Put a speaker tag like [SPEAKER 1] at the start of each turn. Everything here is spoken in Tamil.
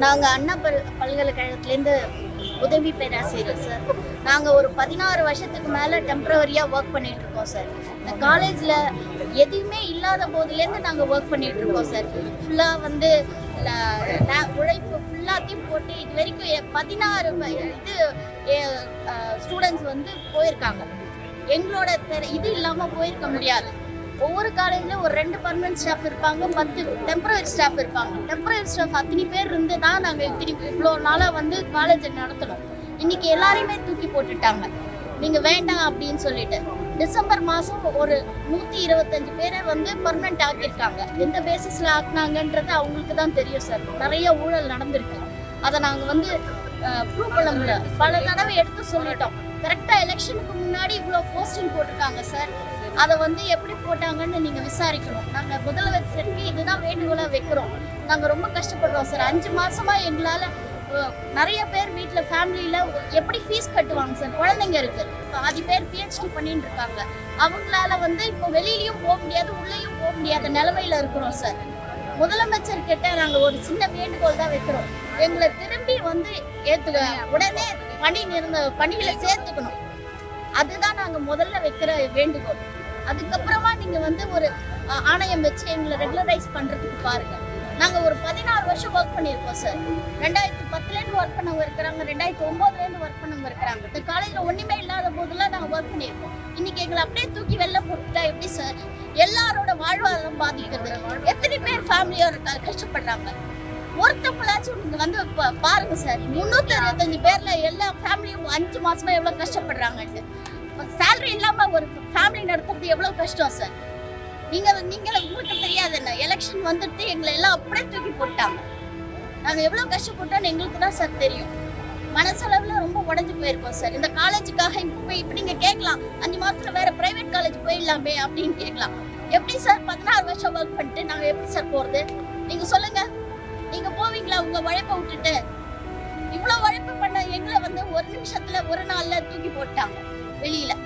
[SPEAKER 1] நாங்கள் அண்ணா பல்கலைக்கழகத்துலேருந்து உதவி பேராசிரியர் சார். நாங்கள் ஒரு 16 வருஷத்துக்கு மேலே டெம்பரவரியாக ஒர்க் பண்ணிகிட்ருக்கோம் சார். இந்த காலேஜில் எதுவுமே இல்லாத போதுலேருந்து நாங்கள் ஒர்க் பண்ணிகிட்ருக்கோம் சார். ஃபுல்லாக வந்து உழைப்பு ஃபுல்லாத்தையும் போட்டு இது வரைக்கும் 16 ஸ்டூடெண்ட்ஸ் வந்து போயிருக்காங்க. எங்களோட இது இல்லாமல் போயிருக்க முடியாது. ஒவ்வொரு காலேஜில் ஒரு 2 பர்மனன்ட் ஸ்டாஃப் இருப்பாங்க, 10 டெம்பரரி ஸ்டாஃப் இருப்பாங்க. டெம்பரரி ஸ்டாஃப் அத்தனை பேர் இருந்து தான் நாங்கள் இவ்வளோ நாளாக வந்து காலேஜை நடத்தணும். இன்றைக்கி எல்லாரையுமே தூக்கி போட்டுட்டாங்க, நீங்கள் வேண்டாம் அப்படின்னு சொல்லிட்டு. டிசம்பர் மாதம் ஒரு 125 பேரை வந்து பர்மனெண்ட் ஆக்கியிருக்காங்க. எந்த பேசிஸில் ஆக்குனாங்கன்றது அவங்களுக்கு தான் தெரியும் சார். நிறைய ஊழல் நடந்திருக்கு. அதை நாங்கள் வந்து ப்ரூவ் பண்ண முடியல. பல தடவை எடுத்து சொல்லிட்டோம். கரெக்டாக எலெக்ஷனுக்கு முன்னாடி இவ்வளோ போஸ்டிங் போட்டிருக்காங்க சார். அதை வந்து எப்படி போட்டாங்கன்னு நீங்கள் விசாரிக்கணும். நாங்கள் முதலமைச்சருக்கு இதுதான் வேண்டுகோளாக வைக்கிறோம். நாங்கள் ரொம்ப கஷ்டப்படுறோம் சார். 5 மாதமாக எங்களால் நிறைய பேர் வீட்டில் ஃபேமிலியில் எப்படி ஃபீஸ் கட்டுவாங்க சார். குழந்தைங்க இருக்குது, பாதி பேர் பிஹெச்டி பண்ணிட்டு இருக்காங்க. அவங்களால வந்து இப்போ வெளியிலையும் போக முடியாது, உள்ளேயும் போக முடியாத நிலைமையில் இருக்கிறோம் சார். முதலமைச்சர்கிட்ட நாங்கள் ஒரு சின்ன வேண்டுகோள் தான் வைக்கிறோம். எங்களை திரும்பி வந்து உடனே பணிகளை சேர்த்துக்கணும். அதுதான் நாங்கள் முதல்ல வைக்கிற வேண்டுகோள். அதுக்கப்புறமா நீங்கள் வந்து ஒரு ஆணையம் வச்சு எங்களை ரெகுலரைஸ் பண்ணுறதுக்கு பாருங்கள். நாங்கள் ஒரு 14 வருஷம் ஒர்க் பண்ணியிருக்கோம் சார். 2010லேருந்து ஒர்க் பண்ணவங்க இருக்கிறாங்க, 2009லேருந்து ஒர்க் பண்ணவங்க இருக்கிறாங்க. இந்த காலேஜில் ஒன்றுமே இல்லாத போதெல்லாம் நாங்கள் ஒர்க் பண்ணியிருக்கோம். இன்றைக்கி எங்களை அப்படியே தூக்கி வெளில போட்டுட்டா எப்படி சார்? எல்லாரோட வாழ்வாதாரம் பாதிக்கிறது. எத்தனை பேர் ஃபேமிலியோட கஷ்டப்படுறாங்க. ஒருத்தவங்களாச்சும் நீங்கள் வந்து பாருங்கள் சார். 365 பேரில் எல்லா ஃபேமிலியும் 5 மாதமா எவ்வளோ கஷ்டப்படுறாங்கன்ட்டு. சேலரி இல்லாமல் ஒரு ஃபேமிலி நடத்துறது எவ்வளோ கஷ்டம் சார். நீங்கள் உங்களுக்கு தெரியாது என்ன? எலெக்ஷன் வந்துட்டு எங்களை எல்லாம் அப்படியே தூக்கி போட்டாங்க. நாங்கள் எவ்வளோ கஷ்டப்பட்டோன்னு எங்களுக்கு தான் சார் தெரியும். மனசளவில் ரொம்ப உடஞ்சி போயிருக்கோம் சார். இந்த காலேஜுக்காக இப்போ நீங்கள் கேட்கலாம், 5 மாதத்தில் வேறு ப்ரைவேட் காலேஜ் போயிடலாமே அப்படின்னு கேட்கலாம். எப்படி சார் 16 வருஷம் ஒர்க் பண்ணிட்டு நாங்கள் எப்படி சார் போகிறது? நீங்கள் சொல்லுங்கள். நீங்கள் போவீங்களா உங்கள் உழைப்பை விட்டுட்டு? இவ்வளோ உழைப்பு பண்ண எங்களை வந்து ஒரு நிமிஷத்தில் ஒரு நாளில் தூக்கி போட்டாங்க வெளியில்.